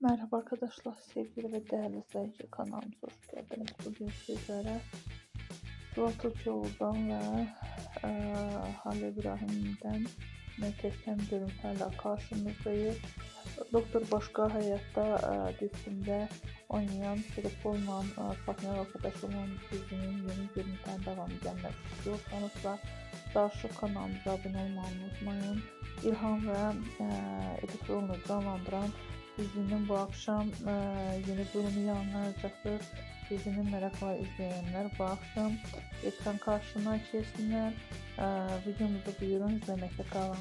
Merhaba arkadaşlar, sevgili ve değerli izleyici kanalımıza hoş geldiniz. Bugün sizlere Sıvat Uçoğlu'dan ve Halil İbrahim'den muhteşem görüntülerle karşınızdayız. Doktor Başka Hayatta dizisinde oynayan Şerifoğlu'ndan partner arkadaş olan dizinin yeni görüntülerine devam edenler istiyorsanız da Darşı kanalımıza abone olmayı unutmayın. İlham ve Edip Rolunu canlandıran dizinin bu akşam yeni bölümü yayınlanacaktır. Dizinin merakla izleyenler bu akşam ekran karşısına geçsinler. Videomuzu buyurun izlemekte kalın.